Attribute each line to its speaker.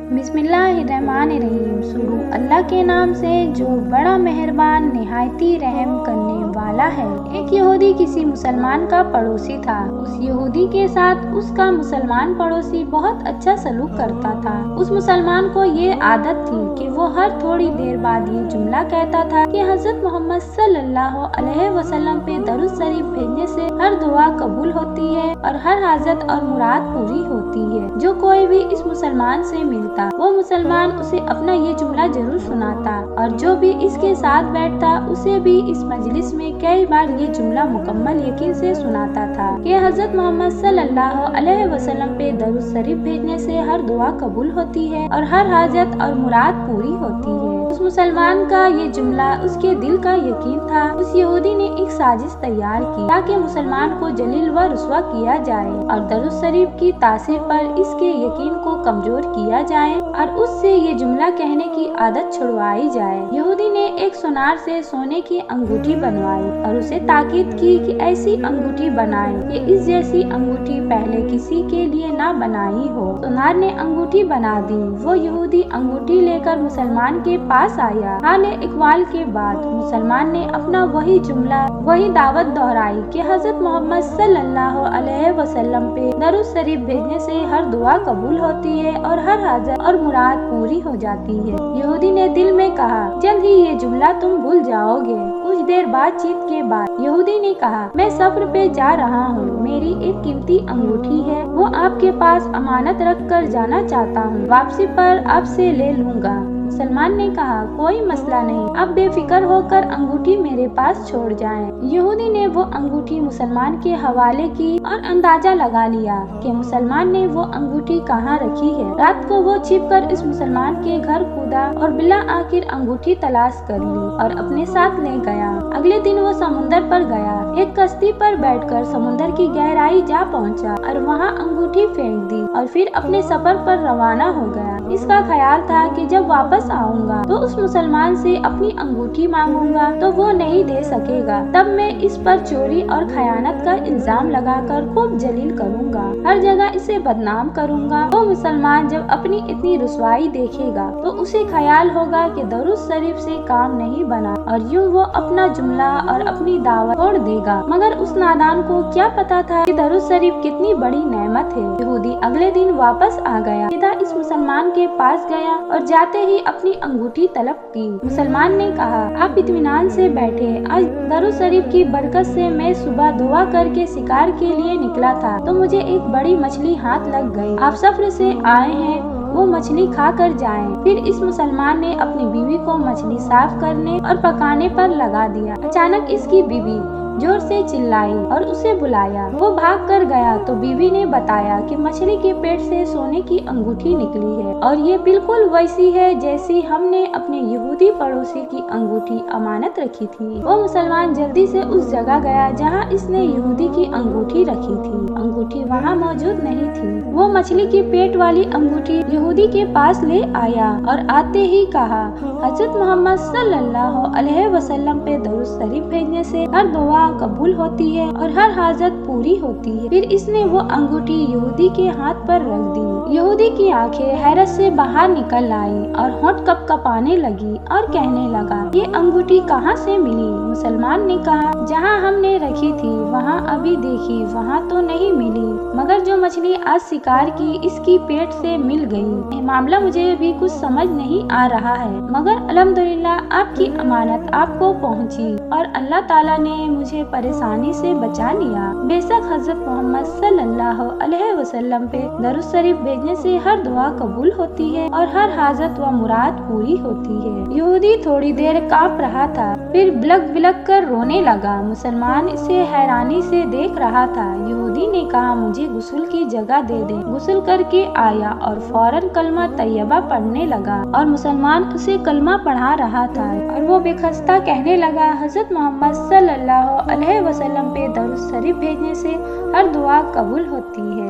Speaker 1: बिस्मिल्लाहिर्रहमानिर्रहीम। शुरू अल्लाह के नाम से जो बड़ा मेहरबान निहायती रहम करने वाला है। एक यहूदी किसी मुसलमान का पड़ोसी था। उस यहूदी के साथ उसका मुसलमान पड़ोसी बहुत अच्छा सलूक करता था। उस मुसलमान को ये आदत थी कि वो हर थोड़ी देर बाद ये जुमला कहता था कि हज़रत मोहम्मद सल्लल्लाहु अलैहि वसल्लम पे दरूद शरीफ भेजने से हर दुआ कबूल होती है और हर हाजत और मुराद पूरी होती है। जो कोई भी इस मुसलमान से मिलता वो मुसलमान उसे अपना ये जुमला जरूर सुनाता और जो भी इसके साथ बैठता उसे भी इस मजलिस में कई बार ये जुमला मुकम्मल यकीन से सुनाता था कि हज़रत मोहम्मद सल्लल्लाहु अलैहि वसल्लम पे दरूद शरीफ भेजने से हर दुआ कबूल होती है और हर हाजत और मुराद पूरी होती है। उस मुसलमान का ये जुमला उसके दिल का यकीन था। उस यहूदी ने एक साजिश तैयार की ताकि मुसलमान को जलील व रुस्वा किया जाए और दरूद शरीफ की तासीर पर इसके यकीन को कमजोर किया जाए और उससे ये जुमला कहने की आदत छुड़वाई जाए। यहूदी ने एक सुनार से सोने की अंगूठी बनवाई और उसे ताकीद की कि ऐसी अंगूठी बनाए कि इस जैसी अंगूठी पहले किसी के लिए ना बनाई हो। सुनार ने अंगूठी बना दी। वो यहूदी अंगूठी लेकर मुसलमान के पास आया। हाले इकबाल के बाद मुसलमान ने अपना वही जुमला वही दावत दोहराई कि हज़रत मोहम्मद सल्लल्लाहु अलैहि वसल्लम पे दरूद शरीफ भेजने से हर दुआ कबूल होती है और हर हाजत और मुराद पूरी हो जाती है। यहूदी ने दिल में कहा, जल्द ही ये जुमला तुम भूल जाओगे। कुछ देर बातचीत के बाद यहूदी ने कहा, मैं सफर पे जा रहा हूँ। मेरी एक कीमती अंगूठी है, वो आपके पास अमानत रख कर जाना चाहता हूँ। वापसी पर आपसे ले लूँगा। मुसलमान ने कहा, कोई मसला नहीं, आप बेफिक्र होकर अंगूठी मेरे पास छोड़ जाएं। यहूदी ने वो अंगूठी मुसलमान के हवाले की और अंदाजा लगा लिया कि मुसलमान ने वो अंगूठी कहाँ रखी है। रात को वो छिपकर इस मुसलमान के घर कूदा और बिला आखिर अंगूठी तलाश कर ली और अपने साथ ले गया। अगले दिन वो समुंदर पर गया। एक कश्ती पर बैठकर समुंदर की गहराई जा पहुंचा और वहां अंगूठी फेंक दी और फिर अपने सफर पर रवाना हो गया। इसका ख्याल था कि जब वापस आऊंगा तो उस मुसलमान से अपनी अंगूठी मांगूंगा तो वो नहीं दे सकेगा। तब मैं इस पर चोरी और खयानत का इल्जाम लगाकर खूब जलील करूंगा, हर जगह इसे बदनाम करूंगा। वो मुसलमान जब अपनी इतनी रुसवाई देखेगा तो उसे ख्याल होगा कि दरूद शरीफ से काम नहीं बना और यूं वो अपना जुमला और अपनी दावत छोड़ देगा। मगर उस नादान को क्या पता था कि दरूद शरीफ कितनी बड़ी नेमत है। यहूदी अगले दिन वापस आ गया। सीधा इस मुसलमान के पास गया और जाते ही अपनी अंगूठी तलब की। मुसलमान ने कहा, आप इत्मीनान से बैठे। आज दरूद शरीफ की बरकत से मैं सुबह दुआ करके शिकार के लिए निकला था तो मुझे एक बड़ी मछली हाथ लग गई। आप सफर से आए हैं, वो मछली खा कर जाएं। फिर इस मुसलमान ने अपनी बीवी को मछली साफ करने और पकाने पर लगा दिया। अचानक इसकी बीवी जोर से चिल्लाई और उसे बुलाया। वो भाग कर गया तो बीवी ने बताया कि मछली के पेट से सोने की अंगूठी निकली है और ये बिल्कुल वैसी है जैसी हमने अपने यहूदी पड़ोसी की अंगूठी अमानत रखी थी। वो मुसलमान जल्दी से उस जगह गया जहाँ इसने यहूदी की अंगूठी रखी थी। अंगूठी वहाँ मौजूद नहीं थी। वो मछली के पेट वाली अंगूठी यहूदी के पास ले आया और आते ही कहा, हज़रत मोहम्मद सल्लल्लाहु अलैहि वसल्लम पे दरूद शरीफ भेजने से हर दुआ कबूल होती है और हर हाजत पूरी होती है। फिर इसने वो अंगूठी यहूदी के हाथ पर रख दी। यहूदी की आंखें हैरत से बाहर निकल आई और होंठ कपकपाने लगी और कहने लगा, ये अंगूठी कहाँ से मिली? मुसलमान ने कहा, जहाँ हमने रखी थी वहाँ अभी देखी, वहाँ तो नहीं मिली, मगर जो मछली आज शिकार की इसकी पेट से मिल गई। ये मामला मुझे भी कुछ समझ नहीं आ रहा है, मगर अल्हम्दुलिल्लाह आपकी अमानत आपको पहुँची और अल्लाह ताला ने मुझे परेशानी से बचा लिया। बेशक हज़रत मोहम्मद सल्लल्लाहु अलैहि वसल्लम पे दरूद शरीफ भेजने से हर दुआ कबूल होती है और हर हाजत व मुराद पूरी होती है। यहूदी थोड़ी देर कांप रहा था, फिर बिलक बिलक कर रोने लगा। मुसलमान इसे हैरानी से देख रहा था। यहूदी ने कहा, मुझे गुस्ल की जगह दे दे। गुस्ल करके आया और फौरन कलमा तैयबा पढ़ने लगा और मुसलमान उसे कलमा पढ़ा रहा था और वो बेखस्ता कहने लगा, हज़रत मोहम्मद सल्लल्लाहु अलैहि वसल्लम पे दरूद शरीफ भेजने से हर दुआ कबूल होती है।